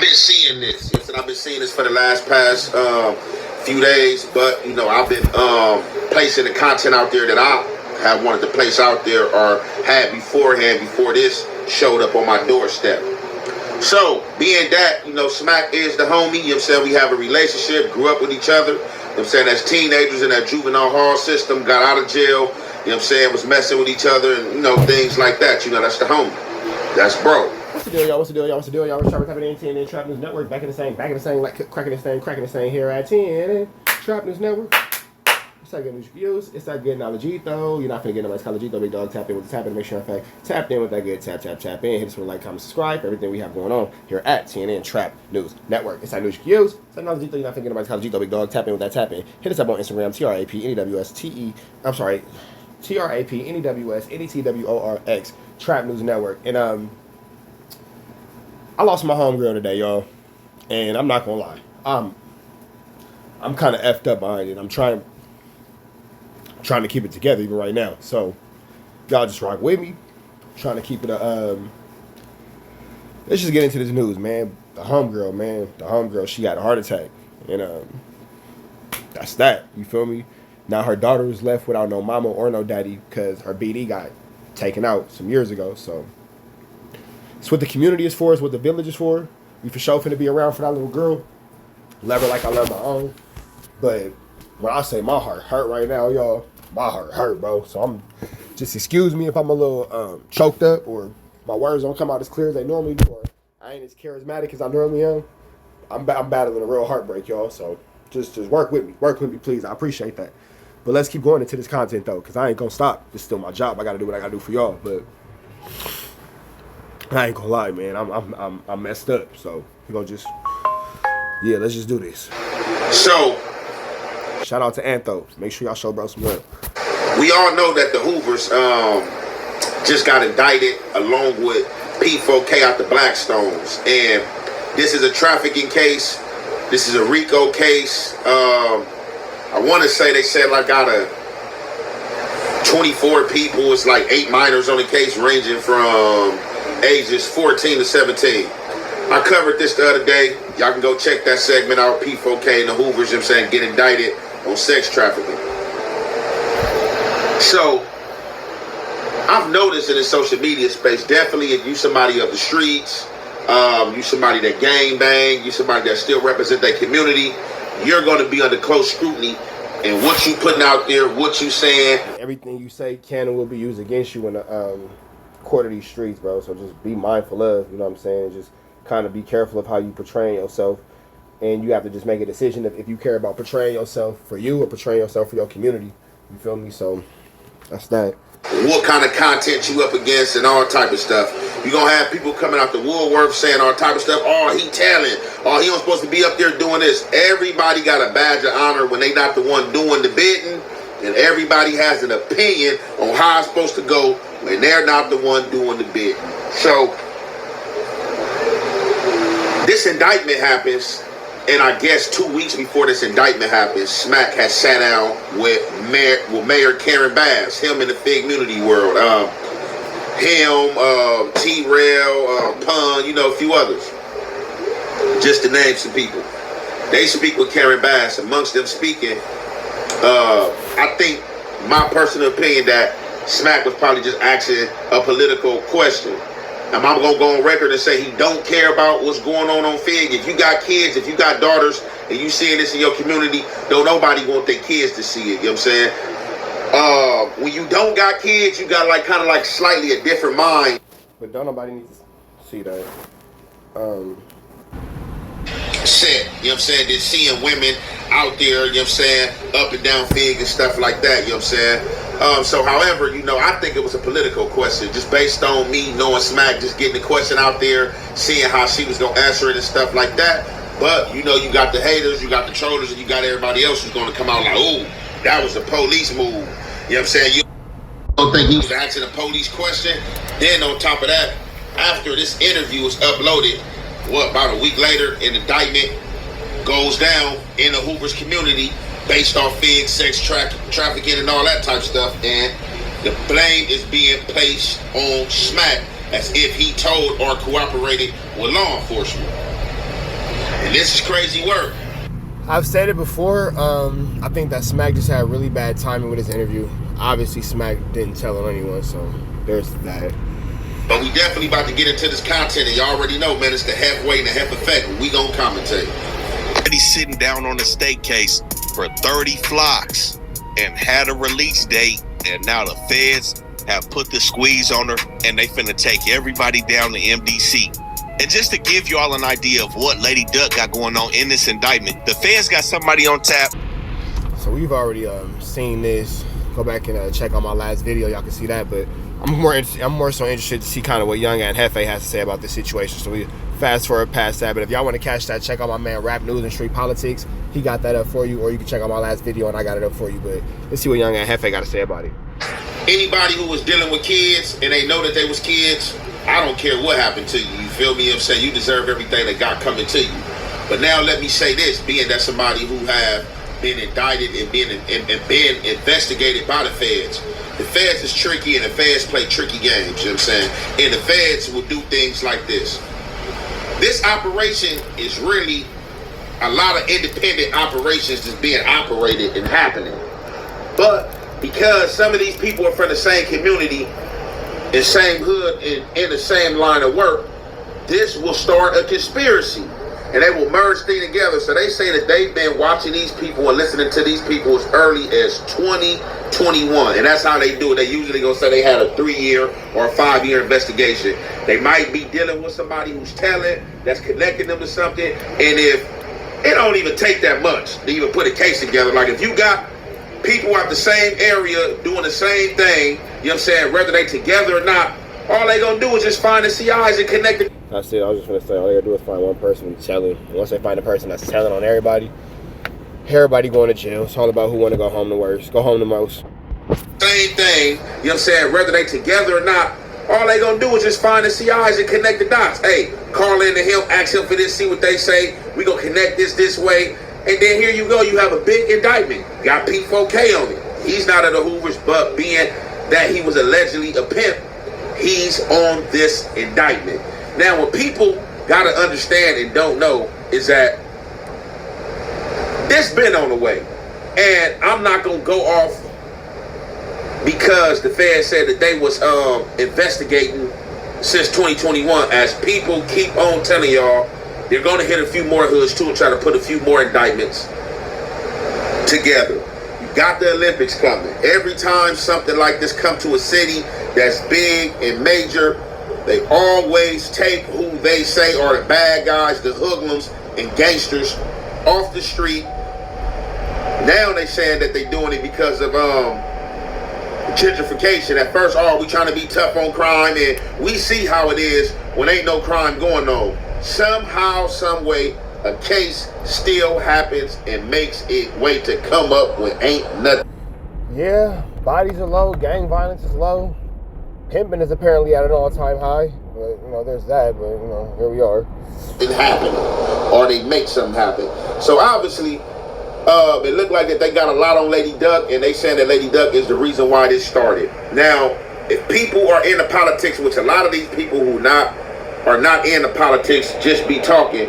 been seeing this. Yes, and I've been seeing this for the past few days. But you know, I've been placing the content out there that I have wanted to place out there or had beforehand before this showed up on my doorstep. So, being that, you know, Smacc is the homie, you know what I'm saying, we have a relationship, grew up with each other, you know what I'm saying, as teenagers in that juvenile hall system, got out of jail, you know what I'm saying, was messing with each other and, you know, things like that, you know, that's the homie. That's bro. What's the deal, y'all? What's the deal, y'all? What's the deal, y'all? We're Trap News Network, Trap News Network, back in the same, like cracking this thing here at 10, Trap News Network. It's that good news reviews. It's that good knowledgeito. You're not finna get no nice knowledgeito, big dog. Tap in with the tap in. Make sure, in fact, tapped in with that good tap in. Hit us with a like, comment, subscribe for everything we have going on here at TNN Trap News Network. It's that news reviews. It's that knowledgeito. You're not finna get no nice knowledgeito, big dog. Tap in with that tap in. Hit us up on Instagram, TRAPNEWS Trap News Network. And I lost my homegirl today, y'all. And I'm not gonna lie, I'm kind of effed up behind it. I'm trying to keep it together even right now. So y'all just rock with me. I'm trying to keep it let's just get into this news, man. The homegirl, she had a heart attack. And that's that. You feel me? Now her daughter was left without no mama or no daddy because her BD got taken out some years ago. So it's what the community is for, it's what the village is for. We for sure finna be around for that little girl. Love her like I love my own. But when I say my heart hurt right now, y'all, my heart hurt, bro. So I'm just excuse me if I'm a little choked up or my words don't come out as clear as they normally do, or I ain't as charismatic as I normally am. I'm battling a real heartbreak, y'all. So just work with me, please. I appreciate that. But let's keep going into this content though, cause I ain't gonna stop. It's still my job. I gotta do what I gotta do for y'all. But I ain't gonna lie, man. I'm messed up. So we gonna let's just do this. So. Shout out to Antho. Make sure y'all show bro some love. We all know that the Hoovers just got indicted along with P4K out the Blackstones. And this is a trafficking case. This is a Rico case. I want to say they said like out of 24 people, it's like 8 minors on the case ranging from ages 14 to 17. I covered this the other day. Y'all can go check that segment out. P4K and the Hoovers, you know what I'm saying, get indicted on sex trafficking. So, I've noticed in the social media space, definitely if you somebody of the streets, you somebody that gang bang, you somebody that still represent that community, you're going to be under close scrutiny. And what you putting out there, what you saying. Everything you say can and will be used against you in the court of these streets, bro. So just be mindful of, you know what I'm saying, just kind of be careful of how you portray yourself. And you have to just make a decision if you care about portraying yourself for you or portraying yourself for your community. You feel me? So that's that. What kind of content you up against and all type of stuff. You're going to have people coming out the woodwork saying all type of stuff. Oh, he talent. Oh, he don't supposed to be up there doing this. Everybody got a badge of honor when they not the one doing the bidding. And everybody has an opinion on how it's supposed to go when they're not the one doing the bidding. So this indictment happens. And I guess 2 weeks before this indictment happens, Smacc has sat down with Mayor Karen Bass, him in the Fig Community world, him, T-Rail, Pun, you know, a few others. Just to name some people. They speak with Karen Bass. Amongst them speaking, I think my personal opinion that Smacc was probably just asking a political question. I'm going to go on record and say he don't care about what's going on Fig. If you got kids, if you got daughters, and you seeing this in your community, don't nobody want their kids to see it. You know what I'm saying? When you don't got kids, you got like kind of like slightly a different mind. But don't nobody need to see that. Set, you know what I'm saying? They're seeing women out there, you know what I'm saying, up and down Fig and stuff like that, you know what I'm saying? So, however, you know, I think it was a political question, just based on me knowing Smacc, just getting the question out there, seeing how she was going to answer it and stuff like that. But, you know, you got the haters, you got the trollers, and you got everybody else who's going to come out like, oh, that was a police move. You know what I'm saying? You don't think he was asking a police question? Then, on top of that, after this interview was uploaded, about a week later, an indictment goes down in the Hoover's community based off Fig, sex trafficking and all that type of stuff, and the blame is being placed on Smacc as if he told or cooperated with law enforcement. This is crazy work. I've said it before. I think that Smacc just had really bad timing with his interview. Obviously, Smacc didn't tell on anyone, so there's that. But we definitely about to get into this content, and you already know, man, it's the halfway and the half effect. We gonna commentate. He's sitting down on a state case for 30 flocks and had a release date, and now the feds have put the squeeze on her, and they finna take everybody down to MDC. And just to give you all an idea of what Lady Duck got going on in this indictment, the feds got somebody on tap. So we've already seen this. Go back and check out my last video. Y'all can see that. But I'm more so interested to see kind of what young Ant Jefe has to say about this situation. So we fast forward past that. But if y'all want to catch that, check out my man Rap News and Street Politics. He got that up for you. Or you can check out my last video and I got it up for you. But let's see what young Ant Jefe got to say about it. Anybody who was dealing with kids and they know that they was kids, I don't care what happened to you. You feel me? I'm saying you deserve everything that got coming to you. But now let me say this, being that somebody who have been indicted and been investigated by the feds. The feds is tricky and the feds play tricky games, you know what I'm saying? And the feds will do things like this. This operation is really a lot of independent operations that's being operated and happening. But because some of these people are from the same community, in same hood, in the same line of work, this will start a conspiracy. And they will merge things together. So they say that they've been watching these people and listening to these people as early as 2021. And that's how they do it. They usually gonna say they had a 3-year or a 5-year investigation. They might be dealing with somebody who's telling, that's connecting them to something. And if it don't even take that much to even put a case together. Like if you got people out the same area doing the same thing, you know what I'm saying, whether they together or not, all they gonna do is just find the CIs and connect it. That's it. I was just gonna say, all they gotta do is find one person telling. And once they find a person that's telling on everybody going to jail. It's all about who wanna go home the worst, go home the most. Same thing, you know what I'm saying, whether they together or not, all they gonna do is just find the CIs and connect the dots. Hey, call in to him, ask him for this, see what they say. We gonna connect this way. And then here you go, you have a big indictment. Got P4K on it. He's not at the Hoovers, but being that he was allegedly a pimp, he's on this indictment. Now, what people gotta understand and don't know is that this been on the way. And I'm not gonna go off because the feds said that they was investigating since 2021, as people keep on telling y'all they're going to hit a few more hoods too and try to put a few more indictments together. You got the Olympics coming. Every time something like this come to a city that's big and major, they always take who they say are the bad guys, the hoodlums and gangsters off the street. Now they saying that they doing it because of gentrification. At first, we trying to be tough on crime, and we see how it is when ain't no crime going on. Somehow, some way, a case still happens and makes its way to come up when ain't nothing. Yeah, bodies are low, gang violence is low. Pimping is apparently at an all-time high. But, you know, there's that, but, you know, here we are. It happened, or they make something happen. So obviously, it looked like that they got a lot on Lady Duck, and they saying that Lady Duck is the reason why this started. Now, if people are into politics, which a lot of these people who are not into politics just be talking,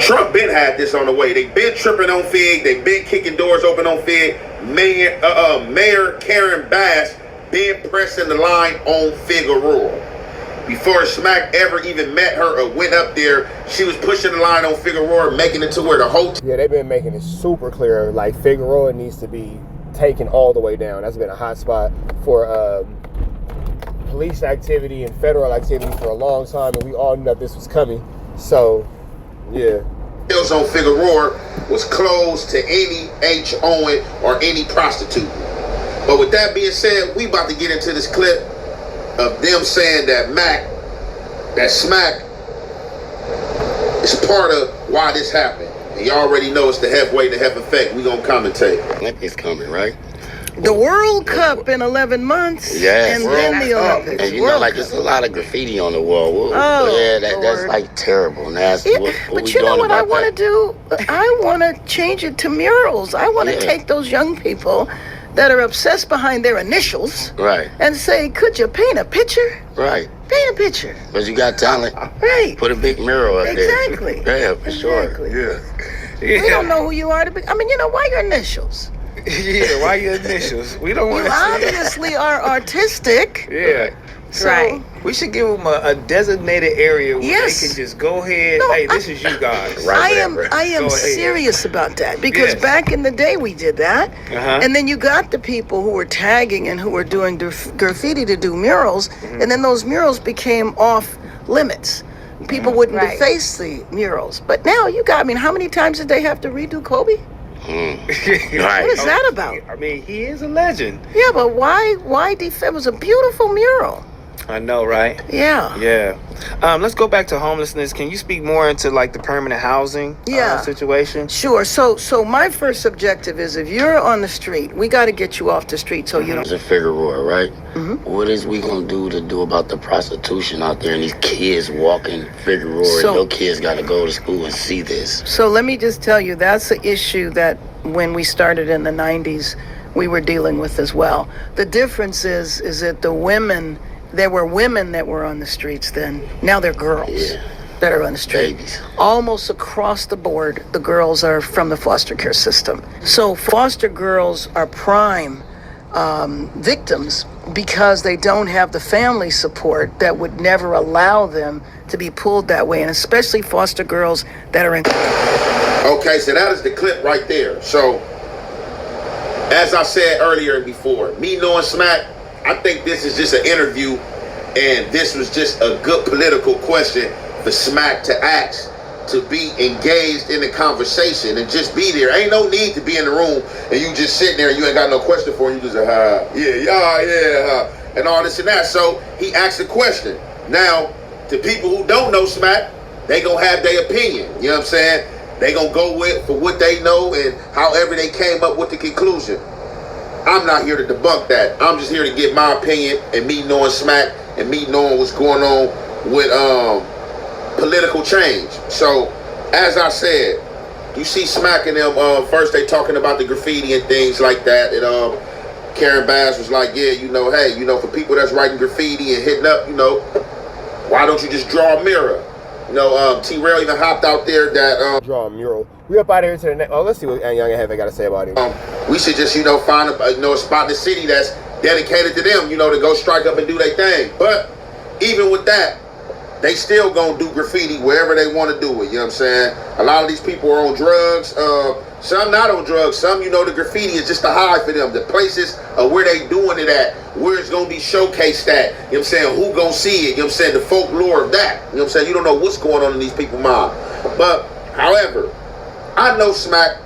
Trump been had this on the way. They been tripping on Fig. They been kicking doors open on Fig. Mayor Karen Bass been pressing the line on Figueroa. Before Smacc ever even met her or went up there, she was pushing the line on Figueroa, making it to where the whole... Yeah, they've been making it super clear. Like, Figueroa needs to be taken all the way down. That's been a hot spot for police activity and federal activity for a long time, and we all knew that this was coming. So, yeah. Hills on Figueroa was closed to any H. Owen or any prostitute. But with that being said, we about to get into this clip of them saying that Smacc is part of why this happened. And you already know it's the halfway to half effect. We gonna commentate. Olympics coming, right? The World Cup in 11 months, yes. and then the Olympics. And you know, like, there's a lot of graffiti on the wall. That's like terrible. And that's what but we you know doing what I about want to that? do? I want to change it to murals. I want to take those young people that are obsessed behind their initials. Right. And say, could you paint a picture? Right. Paint a picture. But you got talent. Right. Put a big mirror up Exactly. there. Yeah, for Exactly. sure. We don't know who you are to be. I mean, why your initials? Yeah, why your initials? We don't want You to see. obviously are artistic. Yeah. So, Right. We should give them a designated area where Yes. they can just go ahead. No, Hey, this is you guys. Right. I am Go ahead. serious about that because Yes. back in the day we did that, Uh-huh. and then you got the people who were tagging and who were doing graffiti to do murals, and then those murals became off limits. People wouldn't Right. deface the murals, but now you got. I mean, how many times did they have to redo Kobe? Right. What is that about? I mean, he is a legend. Yeah, but why defend? It was a beautiful mural. I know, right? Yeah. Yeah. Let's go back to homelessness. Can you speak more into like the permanent housing situation? Sure. So my first objective is if you're on the street, we got to get you off the street so you don't. It's a Figueroa, right? What is we gonna do about the prostitution out there and these kids walking Figueroa? So- And no kids got to go to school and see this. So let me just tell you, that's an issue that when we started in the 90s, we were dealing with as well. The difference is that the women, there were women that were on the streets then. Now they're girls that are on the street. Babies. Almost across the board, the girls are from the foster care system. So foster girls are prime victims because they don't have the family support that would never allow them to be pulled that way, and especially foster girls that are in. Okay, so that is the clip right there. So, as I said earlier and before, me knowing Smacc, I think this is just an interview, and this was just a good political question for Smacc to ask, to be engaged in the conversation and just be there. Ain't no need to be in the room and you just sitting there and you ain't got no question for him. You just and all this and that. So he asked a question. Now, to people who don't know Smacc, they gonna have their opinion. You know what I'm saying? They gonna go with for what they know and however they came up with the conclusion. I'm not here to debunk that. I'm just here to give my opinion, and me knowing Smacc and me knowing what's going on with political change. So, as I said, you see Smacc and them, first they talking about the graffiti and things like that, and Karen Bass was like, yeah, hey, for people that's writing graffiti and hitting up, why don't you just draw a mirror? T-Rail even hopped out there that Draw a mural. We up out of here to the next. Oh, let's see what Young and Heavy got to say about him. we should just, find a spot in the city that's dedicated to them, to go strike up and do their thing. But even with that, they still gonna do graffiti wherever they want to do it. You know what I'm saying? A lot of these people are on drugs. Some not on drugs. Some, the graffiti is just a high for them. The places where they doing it at, where it's gonna be showcased at. You know what I'm saying? Who gonna see it? You know what I'm saying? The folklore of that. You know what I'm saying? You don't know what's going on in these people's mind. But, however, I know Smacc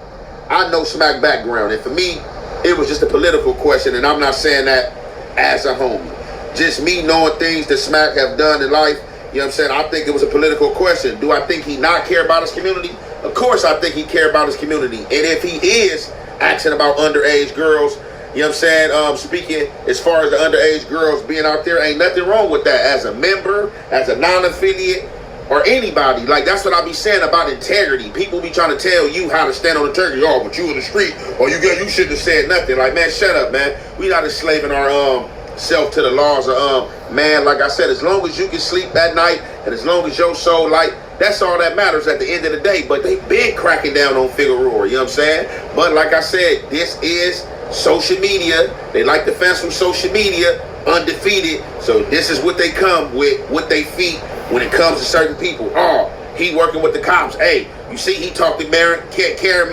background, and for me, it was just a political question, and I'm not saying that as a homie. Just me knowing things that Smacc have done in life. You know what I'm saying? I think it was a political question. Do I think he not care about his community? Of course I think he care about his community. And if he is asking about underage girls, you know what I'm saying? Speaking as far as the underage girls being out there, ain't nothing wrong with that. As a member, as a non-affiliate, or anybody. Like, that's what I be saying about integrity. People be trying to tell you how to stand on integrity. Oh, but you in the street, or you shouldn't have said nothing. Like, man, shut up, man. We not enslaving our self to the laws of man. Like I said, as long as you can sleep at night and as long as your soul light, that's all that matters at the end of the day. But they been cracking down on Figueroa, you know what I'm saying? But like I said, this is social media. They like the fans from social media, undefeated. So this is what they come with they feet when it comes to certain people. Oh, he working with the cops. Hey, you see he talked to Mayor Karen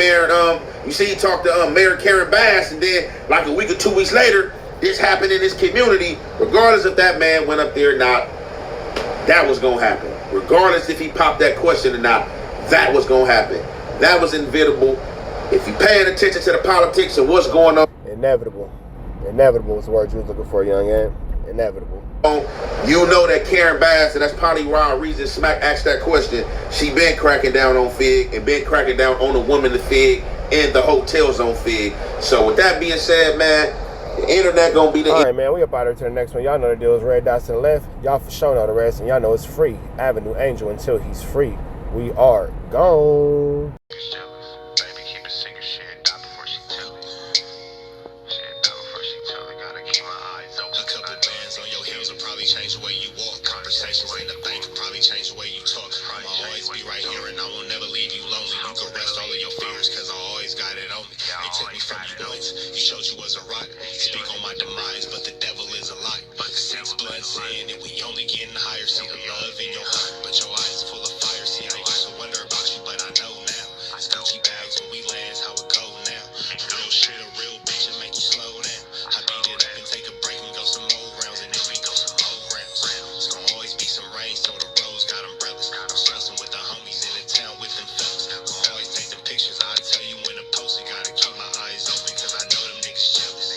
Bass, and then like a week or 2 weeks later, this happened in his community. Regardless if that man went up there or not, that was gonna happen. Regardless if he popped that question or not, that was gonna happen. That was inevitable. If you're paying attention to the politics and what's going on, Inevitable. Inevitable is the word you was looking for, Young Ant. Inevitable. you know that Karen Bass, and that's probably why reason Smacc asked that question. She been cracking down on Fig and been cracking down on the woman to Fig and the hotels on Fig. So with that being said, man, the internet gonna be the. All right, man, we up out here to the next one. Y'all know the deal is red dots to the left. Y'all for sure know the rest, and y'all know it's free. Avenue Angel until he's free. We are gone. Baby, keep it single shit, die before she tell me. Shit, sin, and we only getting higher. See the love in your heart, but your eyes full of fire. See, I used to wonder about you, but I know now. It's Gucci bags when we land, how it go now. Real shit, a real bitch, and make you slow down. I beat it up and take a break and go some more rounds, and then we go some more rounds. It's gonna always be some rain, so the roads got umbrellas. I'm stressing with the homies in the town with them fellas. Gonna always take the pictures, I'll tell you when to post it. Gotta keep my eyes open, cause I know them niggas jealous.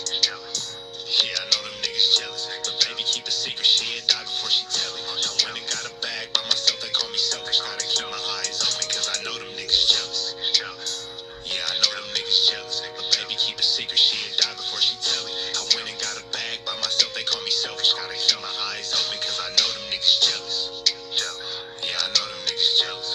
Yeah, I know them niggas jealous. But baby, keep a secret, she'll die before she tell it. I went and got a bag by myself, they call me selfish. Gotta keep my eyes open, cause I know them niggas jealous. Yeah, I know them niggas jealous. But baby, keep a secret, she'll die before she tell it. I went and got a bag by myself, they call me selfish. Gotta keep my eyes open, cause I know them niggas jealous. Yeah, I know them niggas jealous.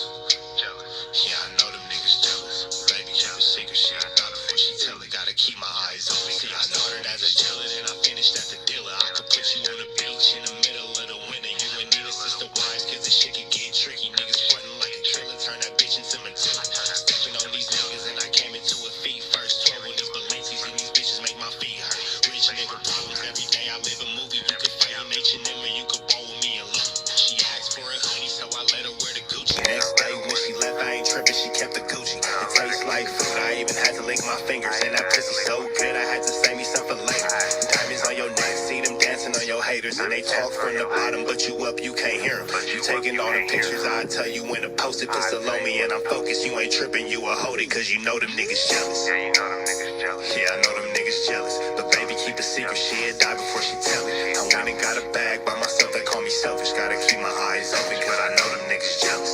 Yeah, I know them niggas jealous. Baby, keep a secret, she'll die before she tell it. Gotta keep my eyes open. See, I started as a dealer, then I finished at the dealer. I could put you on the beach in the middle of the winter. You and Nina sister wives, cause this shit can get tricky. Niggas frontin' like a killer, turn that bitch into Matilda. Stepping on these niggas and I came into a feet first. 12 when these Balenci's and these bitches make my feet hurt. Rich nigga problems every day, I live a movie. You could fight in H&M or you could ball with me and look. She asked for a hoodie, so I let her wear the Gucci. Next day when she left, I ain't tripping, she kept the Gucci. It tastes like food, I even had to lick my fingers. And that pussy so good, I had to save me some for later. Diamonds on your neck, see them dancing on your haters. And they talk from the bottom, but you up, you can't hear them. You taking all the pictures, I tell you when to post it. Put on me and I'm focused, you ain't tripping, you a hold it. Cause you know them niggas jealous. Yeah, you know them niggas jealous. Yeah, I know them niggas jealous. But baby, keep a secret, she'll die before she tell it. I went and got a bag by myself, they call me selfish. Gotta keep my eyes open, cause I know them niggas jealous.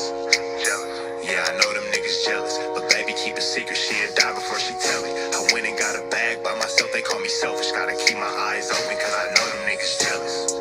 Yeah, I know them niggas jealous. But baby, keep a secret, she'll die before she tell it. I went and got a bag by myself, they call me selfish. Gotta keep my eyes open, cause I know them niggas jealous.